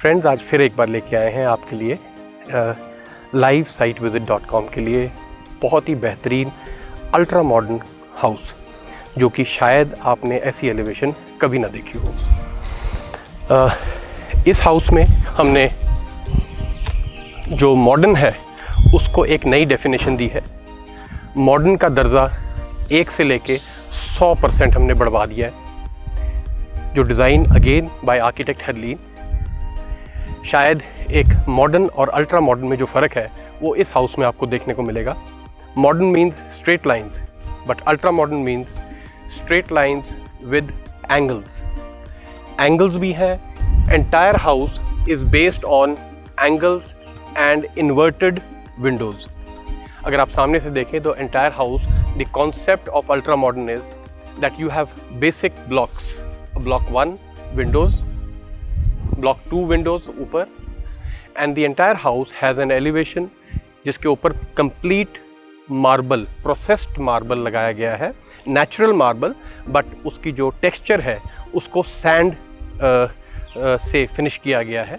Friends, आज फिर एक बार लेके आए हैं आपके लिए livesitevisit.com के लिए बहुत ही बेहतरीन अल्ट्रा मॉडर्न हाउस, जो कि शायद आपने ऐसी एलिवेशन कभी ना देखी हो। इस हाउस में हमने जो मॉडर्न है उसको एक नई डेफिनेशन दी है। मॉडर्न का दर्जा 1 से लेके 100% हमने बढ़वा दिया है। जो design again by architect Harleen, शायद एक मॉडर्न और अल्ट्रा मॉडर्न में जो फ़र्क है वो इस हाउस में आपको देखने को मिलेगा। Modern means straight lines, but ultra modern means straight lines with angles. Angles भी हैं। Entire house is based on angles and inverted windows. अगर आप सामने से देखें तो entire house, the concept of ultra modern is that you have basic blocks, block 1 windows, block 2 windows ऊपर, and the entire house has an elevation जिसके ऊपर complete marble, processed marble लगाया गया है। नेचुरल मार्बल, बट उसकी जो texture है उसको सैंड से फिनिश किया गया है।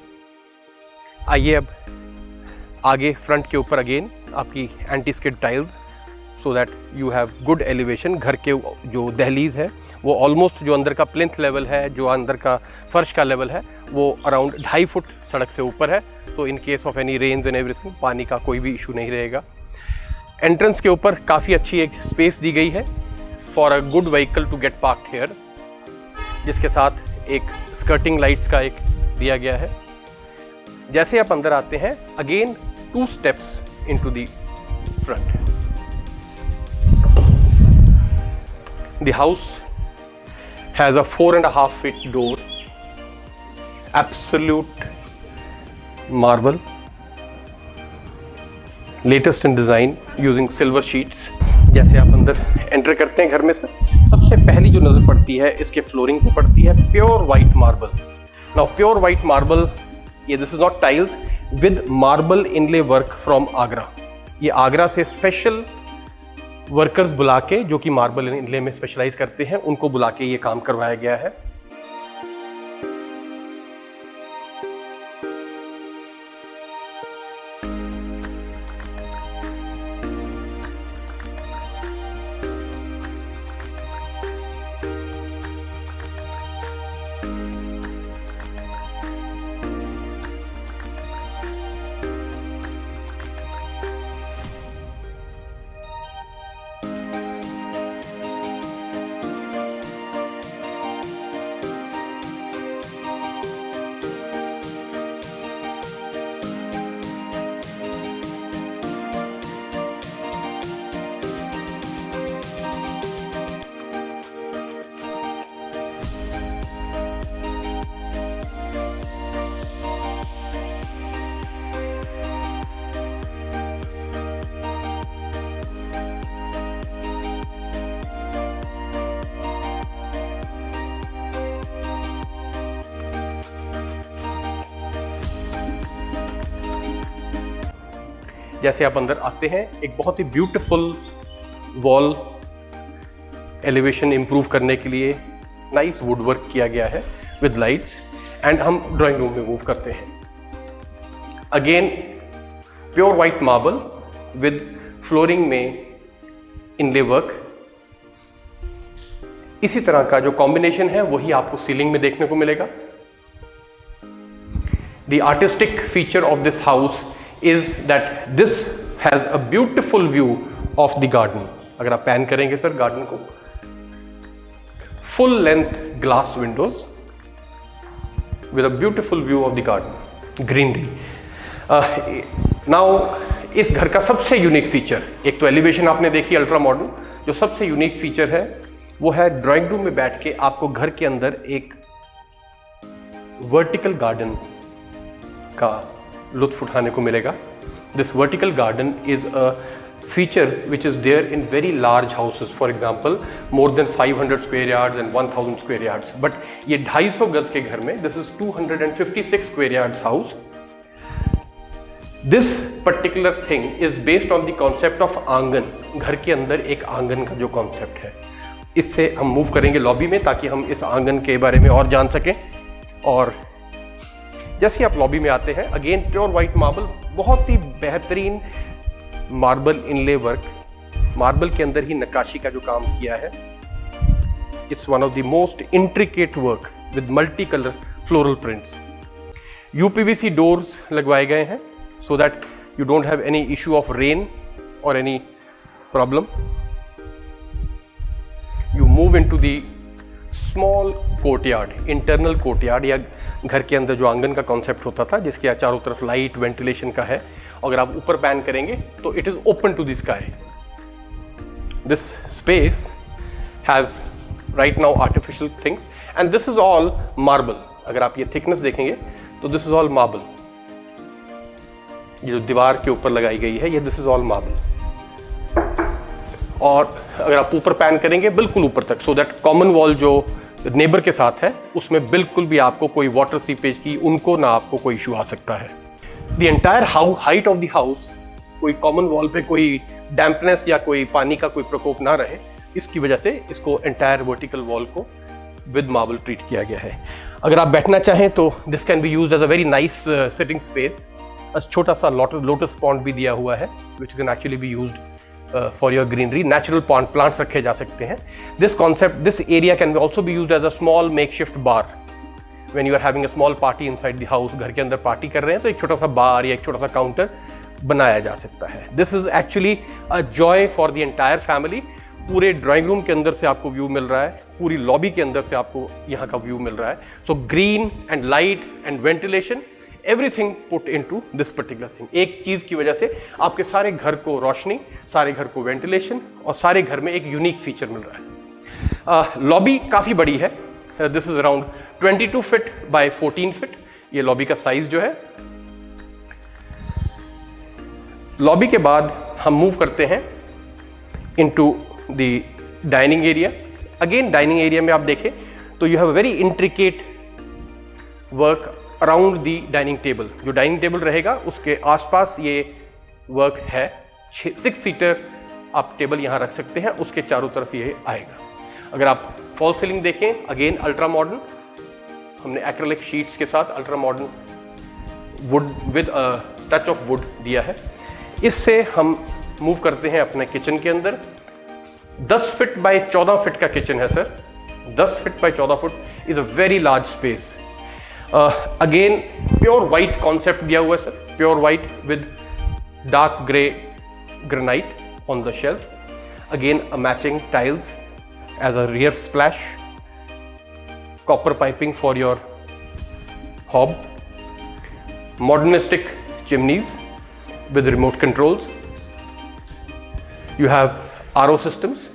आइए अब आगे फ्रंट के ऊपर अगेन आपकी anti skid tiles, so that you have good elevation. घर के जो दहलीज है वो ऑलमोस्ट, जो अंदर का प्लिंथ लेवल है, जो अंदर का फर्श का लेवल है, वो अराउंड 2.5 फुट सड़क से ऊपर है। तो in case of any rains and everything, पानी का कोई भी इशू नहीं रहेगा। एंट्रेंस के ऊपर काफ़ी अच्छी एक स्पेस दी गई है for a good vehicle to get parked here, जिसके साथ एक स्कर्टिंग लाइट्स का एक दिया गया है। जैसे आप अंदर आते हैं, again 2 steps into the front. The house has a 4.5 feet door, absolute marble, latest in design using silver sheets। जैसे आप अंदर एंटर करते हैं घर में से, सबसे पहली जो नज़र पड़ती है इसके फ्लोरिंग पे पड़ती है pure white marble. Now pure white marble, ये this is not tiles, with marble inlay work from Agra. ये आगरा से स्पेशल वर्कर्स बुला के, जो कि मार्बल इनले में स्पेशलाइज करते हैं, उनको बुला के ये काम करवाया गया है। जैसे आप अंदर आते हैं, एक बहुत ही ब्यूटीफुल वॉल एलिवेशन इम्प्रूव करने के लिए नाइस वुड वर्क किया गया है विद लाइट्स। एंड हम ड्राइंग रूम में मूव करते हैं। Again pure white marble with flooring में इनले वर्क। इसी तरह का जो कॉम्बिनेशन है वही आपको सीलिंग में देखने को मिलेगा। The artistic feature of this house is that this has a beautiful view of the garden। अगर आप पैन करेंगे सर गार्डन को, full length glass windows with a beautiful view of the garden, greenery। now इस घर का सबसे unique feature, एक तो एलिवेशन आपने देखी अल्ट्रा मॉडर्न, जो सबसे यूनिक फीचर है वो है ड्राइंग रूम में बैठ के आपको घर के अंदर एक वर्टिकल गार्डन का लुत्फ उठाने को मिलेगा। This vertical garden is a feature which is there in very large houses, for example more than 500 square yards and 1000 square yards, but ये 250 गज के घर में this is 256 square yards house। This particular thing is based on the concept of आंगन। घर के अंदर एक आंगन का जो कॉन्सेप्ट है, इससे हम मूव करेंगे लॉबी में ताकि हम इस आंगन के बारे में और जान सकें। और जैसे ही आप लॉबी में आते हैं, अगेन प्योर वाइट मार्बल, बहुत ही बेहतरीन मार्बल इनले वर्क, मार्बल के अंदर ही नक्काशी का जो काम किया है। It's one of the most intricate work with multi colour floral prints. UPVC doors लगवाए गए हैं so that you don't have any issue of rain और any problem. You move into the small courtyard, internal courtyard, या घर के अंदर जो आंगन का कॉन्सेप्ट होता था जिसके चारों तरफ लाइट वेंटिलेशन का है। अगर आप ऊपर पैन करेंगे तो it is open to the sky. This space has right now artificial things and this is all marble. अगर आप ये थिकनेस देखेंगे तो दिस इज ऑल मार्बल। ये जो दीवार के ऊपर लगाई गई है, ये दिस इज ऑल मार्बल। और अगर आप ऊपर पैन करेंगे बिल्कुल ऊपर तक, सो दैट कॉमन वॉल जो नेबर के साथ है उसमें बिल्कुल भी आपको कोई वाटर सीपेज की, उनको ना आपको कोई इशू आ सकता है। The entire height of the house, कोई कॉमन वॉल पे कोई डैम्पनेस या कोई पानी का कोई प्रकोप ना रहे, इसकी वजह से इसको एंटायर वर्टिकल वॉल को विद मार्बल ट्रीट किया गया है। अगर आप बैठना चाहें तो this can be used as a very nice sitting space. छोटा सा लोटस पॉन्ड भी दिया हुआ है which can actually be used for your greenery. Natural plants रखे जा सकते हैं। This area can also be used as a small makeshift bar when you are having a small party inside the house. घर के अंदर party कर रहे हैं तो एक छोटा सा बार या एक छोटा सा काउंटर बनाया जा सकता है। This is actually a joy for the entire family. पूरे ड्राइंग रूम के अंदर से आपको व्यू मिल रहा है, पूरी लॉबी के अंदर से आपको यहाँ का व्यू मिल रहा है। So green and light and ventilation, everything put into this particular thing. एक चीज की वजह से आपके सारे घर को रोशनी, सारे घर को वेंटिलेशन और सारे घर में एक यूनिक फीचर मिल रहा है। लॉबी काफी बड़ी है। This is around 22 feet by 14 feet. ये लॉबी का साइज जो है। लॉबी के बाद हम मूव करते हैं into the dining area. Again dining area में आप देखें तो you have a very intricate work around the dining table. जो डाइनिंग टेबल रहेगा उसके आसपास ये वर्क है। 6 सीटर आप टेबल यहाँ रख सकते हैं, उसके चारों तरफ ये आएगा। अगर आप फॉल सीलिंग देखें, अगेन अल्ट्रा मॉडर्न, हमने एक्रेलिक शीट्स के साथ ultra modern would with touch of would दिया है। इससे हम मूव करते हैं अपने किचन के अंदर। 10 फीट बाय 14 फीट का किचन है sir. 10 feet by 14 foot is a very large space. Again pure white concept दिया हुआ है sir, pure white with dark grey granite on the shelf. Again a matching tiles as a rear splash, copper piping for your hob, modernistic chimneys with remote controls. You have RO systems,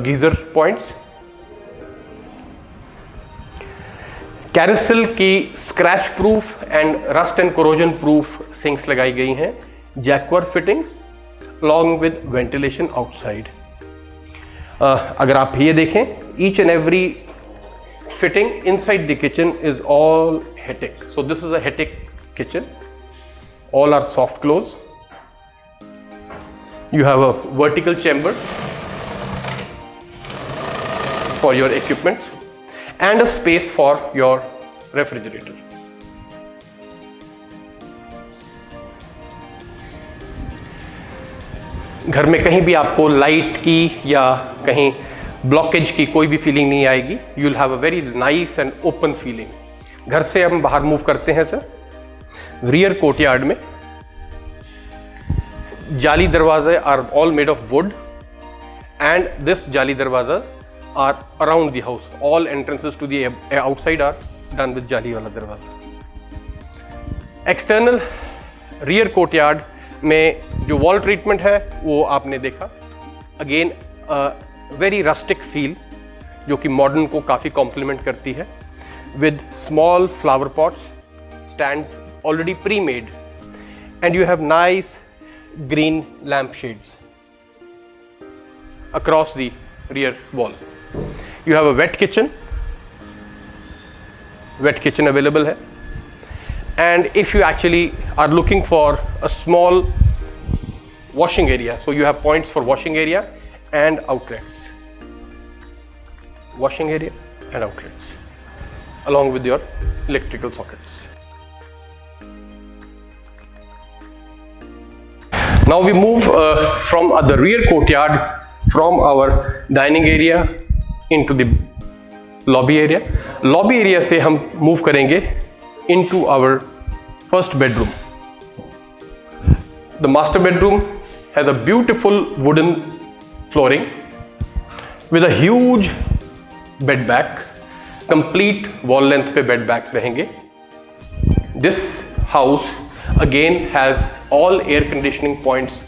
geyser points. Carysil की scratch proof and rust and corrosion proof sinks लगाई गई हैं। Jaquar fittings along with ventilation outside. अगर आप ये देखें, each and every fitting inside the kitchen is all Hettich. So this is a Hettich kitchen. All are soft close. You have a vertical chamber for your equipment and a space for your refrigerator. घर में कहीं भी आपको light की या कहीं blockage की कोई भी फीलिंग नहीं आएगी। You will have a very nice and open feeling. घर से हम बाहर मूव करते हैं सर। रियर कोर्टयार्ड में जाली दरवाजे are all made of wood and this जाली दरवाजा are around the house. All entrances to the outside are done with जाली वाला दरवाजा। एक्सटर्नल रियर कोर्टयार्ड में जो वॉल ट्रीटमेंट है वो आपने देखा। अगेन वेरी रस्टिक फील जो कि मॉडर्न को काफ़ी कॉम्प्लीमेंट करती है, with small flower pots, stands already pre-made, and you have nice green lampshades across the rear wall. You have a wet kitchen available hai, and if you actually are looking for a small washing area, so you have points for washing area and outlets. Washing area and outlets. along with your electrical sockets. Now we move from the rear courtyard from our dining area into the lobby area. Lobby area से हम move करेंगे into our first bedroom. The master bedroom has a beautiful wooden flooring with a huge bed back. Complete wall length पे bed backs रहेंगे. This house again has all air conditioning points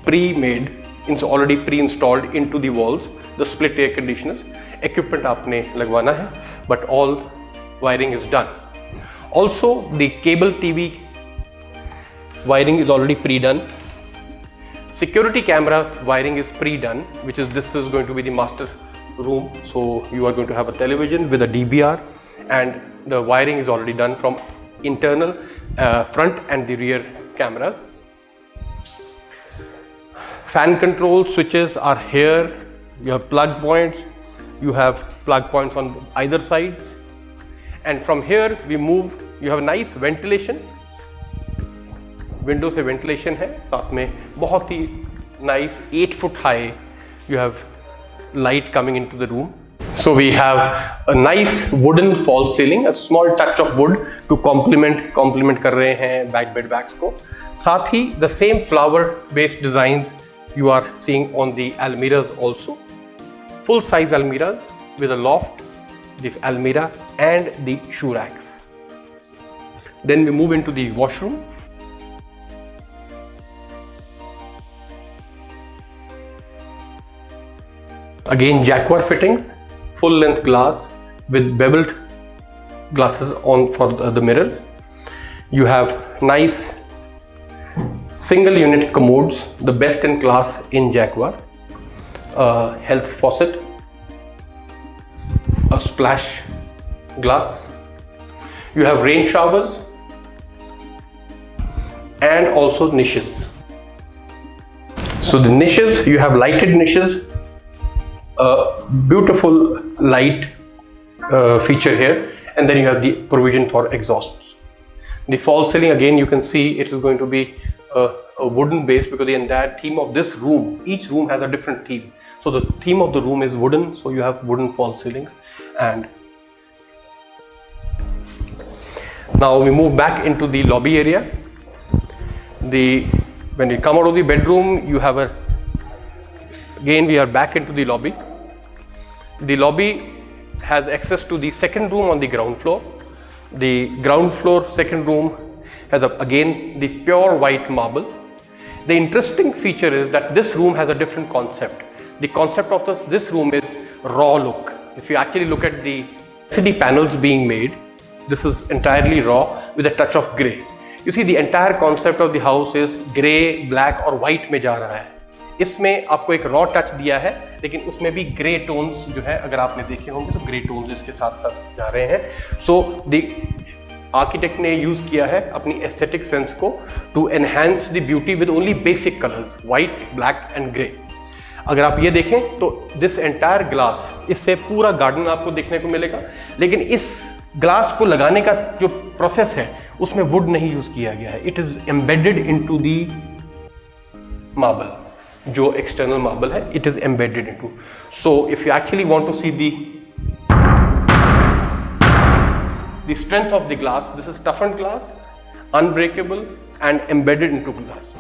pre-made, it's already pre-installed into the walls. The split air conditioners, equipment आपने लगवाना है, but all wiring is done. Also the cable TV wiring is already pre-done. Security camera wiring is pre-done, which is this is going to be the master room. So you are going to have a television with a DVR, and the wiring is already done from internal front and the rear cameras. Fan control switches are here. You have plug points. You have plug points on either sides. And from here we move. You have nice ventilation. Window से ventilation है. साथ में बहुत ही nice 8 foot high. You have light coming into the room. So we have a nice wooden false ceiling, a small touch of wood to complement कर रहे हैं back bed backs को. साथ ही the same flower based designs you are seeing on the almiras also. Full size almiras with a loft, the almirah and the shoe racks. Then we move into the washroom. Again Jaguar fittings, full length glass with beveled glasses on for the mirrors. You have nice single unit commodes, the best in class in Jaguar. Health faucet, a splash glass. You have rain showers and also niches. So the niches, you have lighted niches, a beautiful light feature here, and then you have the provision for exhausts. The false ceiling, again you can see it is going to be a wooden base, because the entire theme of this room, each room has a different theme. So the theme of the room is wooden, so you have wooden false ceilings. And now we move back into the lobby area. When you come out of the bedroom, you have again we are back into the lobby. The lobby has access to the second room on the ground floor. The ground floor second room has again the pure white marble. The interesting feature is that this room has a different concept. The concept of this room is raw look. If you actually look at the LCD panels being made, this is entirely raw with a touch of grey. You see, the entire concept of the house is grey, black और white में जा रहा है. इसमें आपको एक raw touch दिया है, लेकिन उसमें भी grey tones जो है, अगर आपने देखे होंगे तो grey tones इसके साथ साथ जा रहे हैं. So the आर्किटेक्ट ने यूज किया है अपनी एस्थेटिक सेंस को to enhance the beauty with only basic colours white, black and grey. अगर आप ये देखें तो दिस एंटायर ग्लास, इससे पूरा गार्डन आपको देखने को मिलेगा, लेकिन इस ग्लास को लगाने का जो प्रोसेस है उसमें वुड नहीं यूज किया गया है. It is embedded into the marble, जो एक्सटर्नल मार्बल है, it is embedded into. So if you actually want to see the strength of the glass, this is toughened glass, unbreakable and embedded into glass,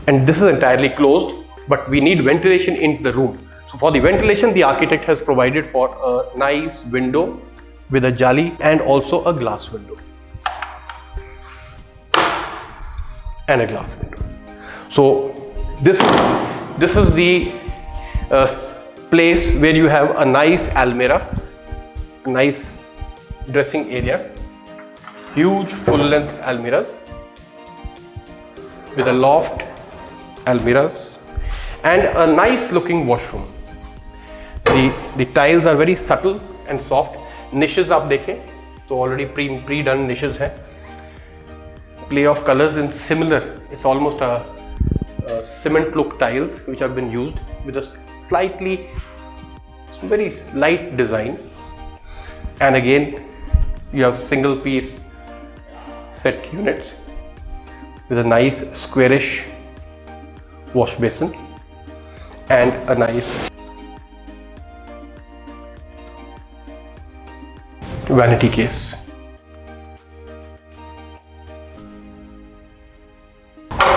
and this is entirely closed, but we need ventilation in the room. So for the ventilation, the architect has provided for a nice window with a jali and also a glass window and a glass window. So this is the place where you have a nice almirah, a nice dressing area, huge full length almirahs with a loft almirahs and a nice looking washroom. The tiles are very subtle and soft. Niches आप देखें तो already pre done niches हैं. Play of colors in similar, it's almost a cement look tiles which have been used with a slightly very light design, and again You have single piece set units with a nice squarish wash basin and a nice vanity case.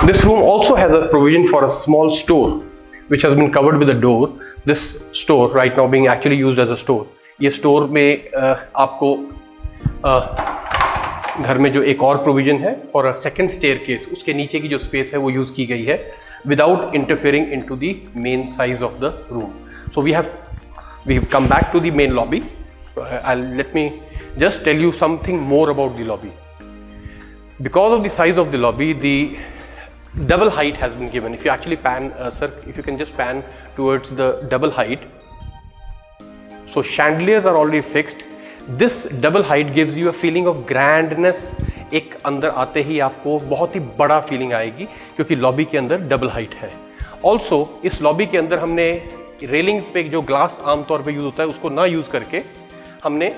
This room also has a provision for a small store which has been covered with a door. This store right now being actually used as a store. ये store में आपको घर में जो एक और provision है for a second staircase, उसके नीचे की जो स्पेस है वो यूज़ की गई है without interfering into the main size of the room. So we have come back to the main lobby. Let me just tell you something more about the lobby. Because of the size of the lobby, the double height has been given. If you actually pan, sir, if you can just pan towards the double height. So chandeliers are already fixed. This double height gives you a feeling of grandness. एक अंदर आते ही आपको बहुत ही बड़ा feeling आएगी क्योंकि lobby के अंदर डबल हाइट है. ऑल्सो इस लॉबी के अंदर हमने रेलिंग्स पे जो ग्लास आमतौर पे यूज होता है उसको ना यूज करके हमने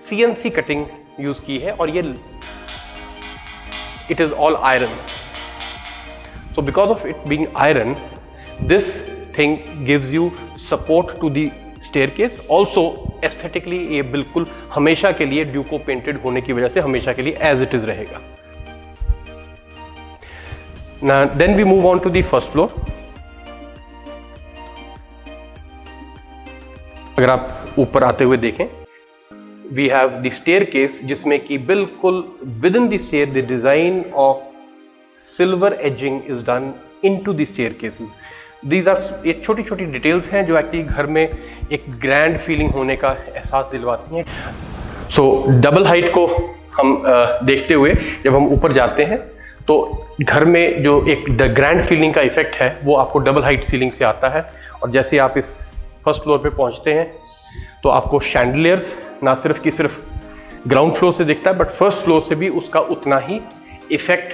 CNC कटिंग यूज की है और ये it is all iron. So because of it being iron, this thing gives you support to the staircase. Also aesthetically ये बिल्कुल हमेशा के लिए ड्यूको पेंटेड होने की वजह से हमेशा के लिए एज इट इज रहेगा. Now then we move on to the first floor. अगर आप ऊपर आते हुए देखें, we have the staircase जिसमें कि बिल्कुल within the stair the design of silver edging is done into the staircases. These are ये छोटी छोटी डिटेल्स हैं जो एक्चुअली घर में एक ग्रैंड फीलिंग होने का एहसास दिलवाती हैं. सो डबल हाइट को हम देखते हुए जब हम ऊपर जाते हैं तो घर में जो एक ग्रैंड फीलिंग का इफेक्ट है वो आपको डबल हाइट सीलिंग से आता है. और जैसे आप इस फर्स्ट फ्लोर पे पहुंचते हैं तो आपको शैंडलियर्स ना सिर्फ कि सिर्फ ग्राउंड फ्लोर से दिखता है बट फर्स्ट फ्लोर से भी उसका उतना ही effect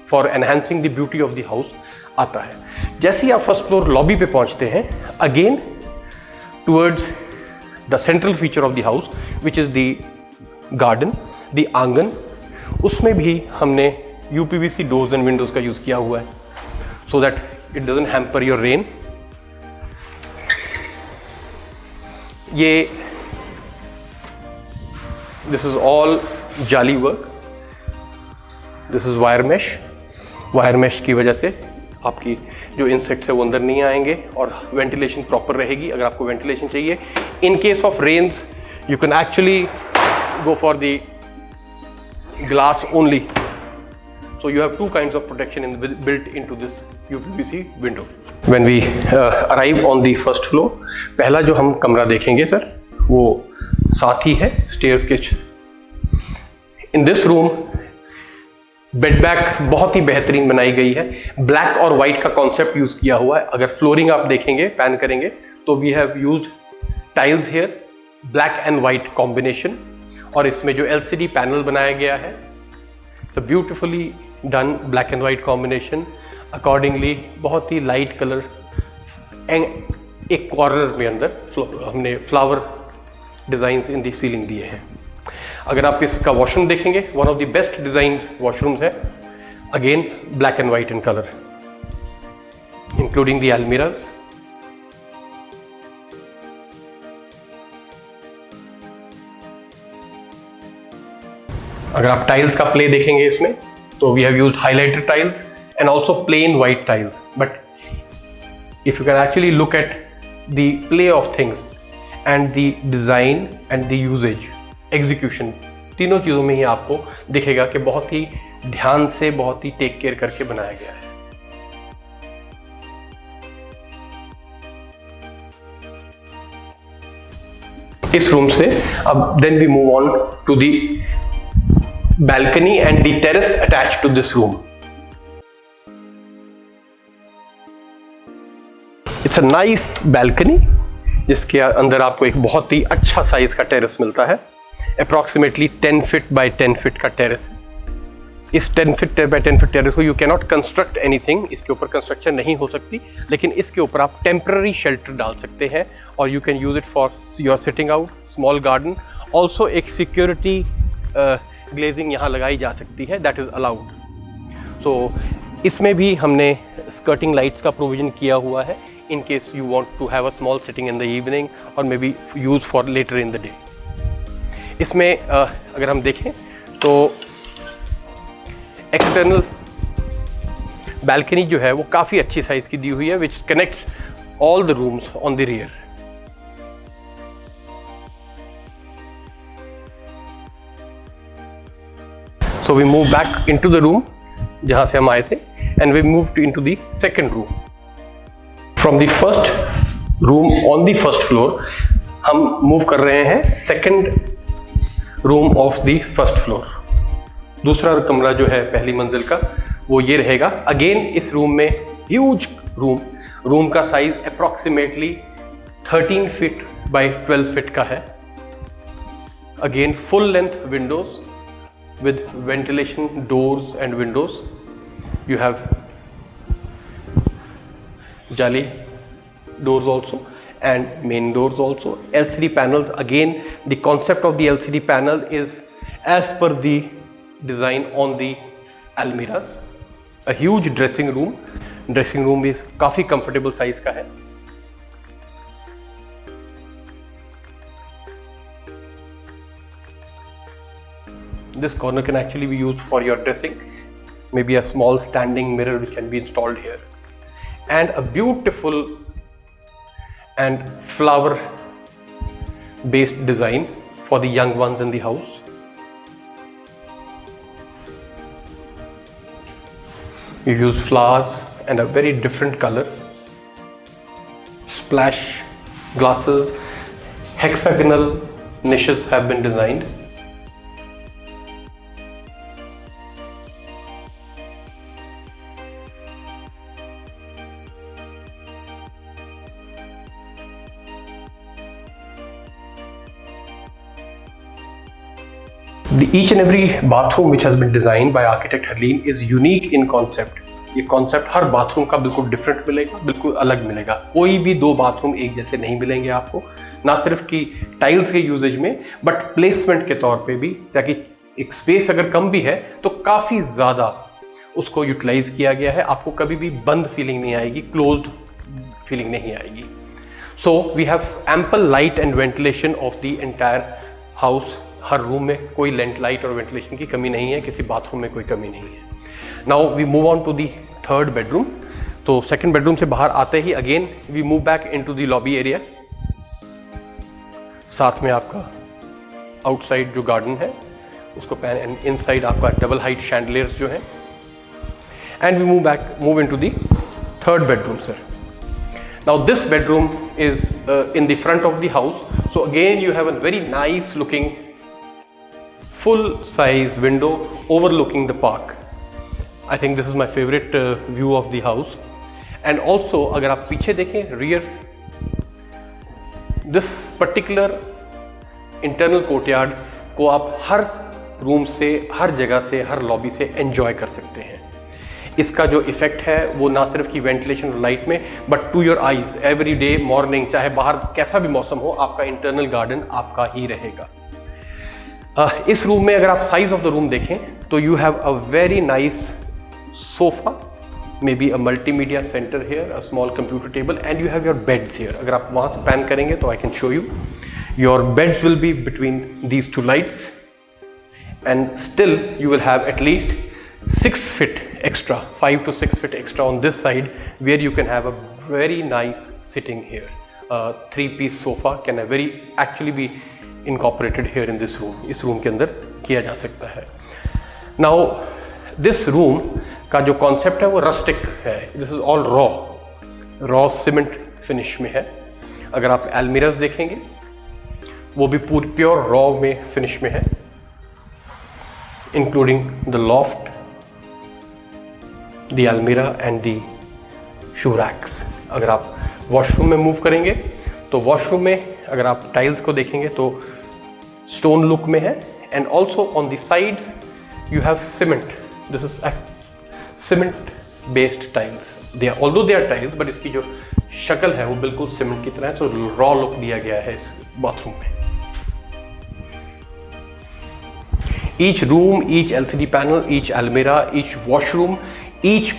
for enhancing the beauty of the house आता है. जैसे ही आप फर्स्ट फ्लोर लॉबी पे पहुंचते हैं, again towards the central feature of the house which is the garden, the आंगन, उसमें भी हमने UPVC डोर्स एंड विंडोज का यूज़ किया हुआ है so that it doesn't hamper your rain. ये दिस इज ऑल जाली work, this is wire mesh. Wire mesh की वजह से आपकी जो इंसेक्ट्स है वो अंदर नहीं आएंगे और वेंटिलेशन प्रॉपर रहेगी. अगर आपको वेंटिलेशन चाहिए in case of rains you can actually go for the glass only. So you have two kinds of protection built into this UPVC window. When we arrive on the first floor, पहला जो हम कमरा देखेंगे sir वो साथ ही है stairs के. In this room bed back बहुत ही बेहतरीन बनाई गई है. ब्लैक और वाइट का कॉन्सेप्ट यूज किया हुआ है. अगर फ्लोरिंग आप देखेंगे, पैन करेंगे तो we have used tiles here, black and white combination. और इसमें जो LCD पैनल बनाया गया है, it's a beautifully done black and white combination. Accordingly बहुत ही लाइट कलर एक कॉर्नर में अंदर हमने flower designs in the ceiling दिए हैं. अगर आप इसका वॉशरूम देखेंगे, one of the best design washrooms है. Again black and white in colour including the almirahs. अगर आप टाइल्स का प्ले देखेंगे इसमें तो we have used highlighted tiles and also plain white tiles. But if you can actually look at the play of things and the design and the usages, execution, तीनों चीज़ों में ही आपको दिखेगा कि बहुत ही ध्यान से, बहुत ही टेक केयर करके बनाया गया है. इस रूम से अब then we move on to the balcony and the terrace attached to this room. It's a nice balcony जिसके अंदर आपको एक बहुत ही अच्छा साइज का टेरेस मिलता है. अप्रॉक्सीमेटली 10 फीट बाय 10 फीट का टेरेस है. इस 10 फीट बाय 10 फीट टेरेस को you can not construct anything, इसके ऊपर कंस्ट्रक्शन नहीं हो सकती, लेकिन इसके ऊपर आप टेम्पररी शेल्टर डाल सकते हैं और you can use it for your sitting out, small garden. Also एक सिक्योरिटी ग्लेजिंग यहाँ लगाई जा सकती है, दैट इज़ अलाउड। सो इसमें भी हमने स्कर्टिंग लाइट्स का प्रोविज़न किया हुआ है in case you want to have a small sitting in the evening or maybe use for later in the day। इसमें अगर हम देखें तो एक्सटर्नल बैल्कनी जो है वो काफ़ी अच्छी साइज़ की दी हुई है, which connects all the rooms on the rear। So we move back into the room जहाँ से हम आए थे, and we moved into the second room। From the first room on the first floor हम move कर रहे हैं second room of the first floor. दूसरा कमरा जो है पहली मंजिल का वो ये रहेगा। अगेन इस रूम में ह्यूज रूम का size approximately 13 feet by 12 feet का है। Again full length Windows with ventilation doors and Windows. You have jali doors also and main doors also। LCD panels, again the concept of the LCD panel is as per the design on the almirahs। a huge dressing room भी काफ़ी comfortable size का है। This corner can actually be used for your dressing, maybe a small standing mirror which can be installed here, and a beautiful and flower based design for the young ones in the house। You use flowers and a very different color, splash glasses, hexagonal niches have been designed। Each and every bathroom which has been designed by architect Harleen is unique in concept। ये concept हर bathroom का बिल्कुल different मिलेगा, बिल्कुल अलग मिलेगा। कोई भी दो बाथरूम एक जैसे नहीं मिलेंगे आपको, ना सिर्फ कि टाइल्स के यूजेज में बट प्लेसमेंट के तौर पे भी, ताकि एक स्पेस अगर कम भी है तो काफ़ी ज़्यादा उसको यूटिलाइज किया गया है। आपको कभी भी बंद फीलिंग नहीं आएगी, क्लोज्ड फीलिंग नहीं आएगी। So we have ample light and ventilation of the entire house. हर रूम में कोई लाइट और वेंटिलेशन की कमी नहीं है, किसी बाथरूम में कोई कमी नहीं है। Now we move on to the third bedroom. तो सेकंड बेडरूम से बाहर आते ही again we move back into the lobby area. साथ में आपका आउटसाइड जो गार्डन है उसको पैन, एंड इनसाइड आपका डबल हाइट शैंडलियर्स जो है। And we move into the third bedroom sir. Now this bedroom is in the front of the house, so again you have a very nice looking full size window overlooking the park। I think this is my favorite view of the house। And also अगर आप पीछे देखें rear, this particular internal courtyard को आप हर room से, हर जगह से, हर lobby से एंजॉय कर सकते हैं। इसका जो इफेक्ट है वो ना सिर्फ की वेंटिलेशन और लाइट में but to your eyes every day morning, चाहे बाहर कैसा भी मौसम हो, आपका इंटरनल गार्डन आपका ही रहेगा। इस रूम में अगर आप साइज ऑफ द रूम देखें तो you have a very nice sofa, maybe a multimedia centre here, a small computer table, and you have your beds here. अगर आप वहाँ से पैन करेंगे तो I can show you your beds will be between these two lights, and still you will have at least 6 feet extra, 5 to 6 feet extra on this side, where you can have a very nice sitting here. A 3-piece sofa can actually be incorporated here in this room. इस room के अंदर किया जा सकता है. Now this room का जो concept है वो rustic है. This is all raw cement finish में है. अगर आप almirahs देखेंगे वो भी पूरी प्योर रॉ में फिनिश में है, इंक्लूडिंग द लॉफ्ट, द अलमीरा एंड द शू रैक्स. अगर आप वॉशरूम में मूव करेंगे तो वॉशरूम में अगर आप टाइल्स को देखेंगे तो स्टोन लुक में है, and also on the sides you have cement. This is cement based tiles. They are although they are tiles but इसकी जो शक्ल है वो बिल्कुल सीमेंट की तरह है. सो रॉ लुक दिया गया है इस बाथरूम में. Each room, each LCD panel, each almirah, each washroom, each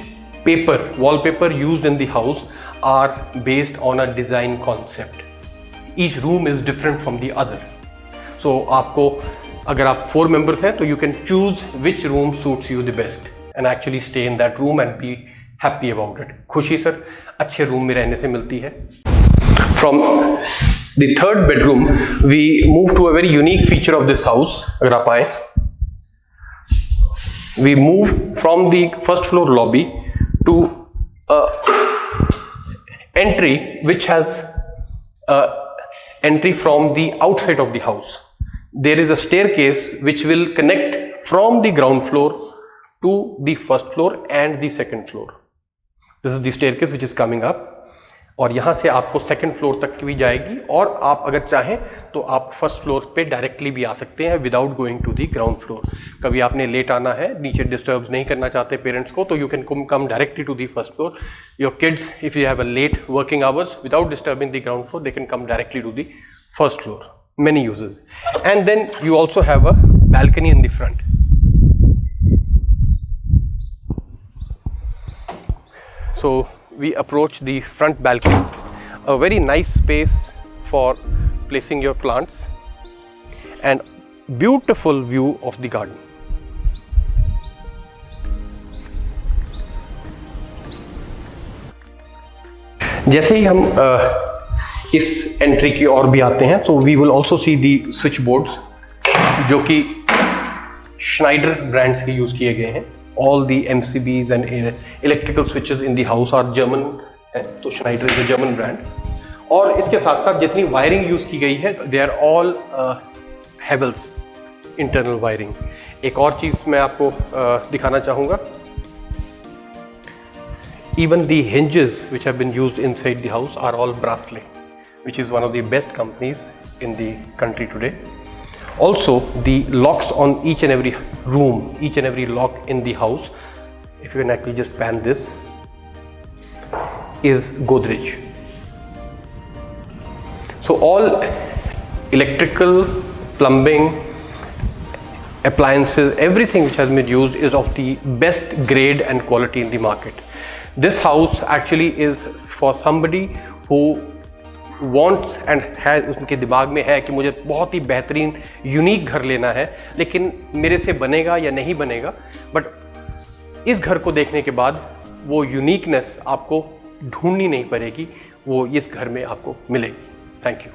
wallpaper used in the house are based on a design concept. Each room is different from the other. So आपको अगर आप 4 members हैं तो you can choose which room suits you the best and actually stay in that room and be happy about it. खुशी sir अच्छे room में रहने से मिलती है. From the 3rd bedroom we move to a very unique feature of this house. अगर आप आए, we move from the 1st floor lobby to a entry which has entry from the outside of the house. There is a staircase which will connect from the ground floor to the 1st floor and the 2nd floor. This is the staircase which is coming up. और यहाँ से आपको 2nd floor तक की भी जाएगी, और आप अगर चाहें तो आप 1st फ्लोर पे डायरेक्टली भी आ सकते हैं without going to the ground floor. कभी आपने लेट आना है, नीचे डिस्टर्ब नहीं करना चाहते पेरेंट्स को, तो you can come directly to the 1st floor. Your kids if you have a late working hours without disturbing the ground floor, they can come directly to the 1st floor. Many uses. And then you also have a balcony in the front. So we approach the front balcony, a very nice space for placing your plants and beautiful view of the garden. जैसे ही हम इस entry की ओर भी आते हैं तो we will also see the switch boards जो कि Schneider ब्रांड्स के यूज किए गए हैं. All the MCBs and electrical switches in the house are German है, तो Schneider is a German brand. और इसके साथ साथ जितनी वायरिंग यूज की गई है they are all Havells internal wiring. एक और चीज मैं आपको दिखाना चाहूँगा. Even the hinges which have been used inside the house are all Brasselet, which is one of the best companies in the country today. Also, the locks on each and every room, each and every lock in the house, if you can actually just pan this, is Godrej. So all electrical, plumbing, appliances, everything which has been used is of the best grade and quality in the market. This house actually is for somebody who wants and has, उनके दिमाग में है कि मुझे बहुत ही बेहतरीन unique घर लेना है, लेकिन मेरे से बनेगा या नहीं बनेगा. बट इस घर को देखने के बाद वो यूनिकनेस आपको ढूंढनी नहीं पड़ेगी, वो इस घर में आपको मिलेगी. Thank you.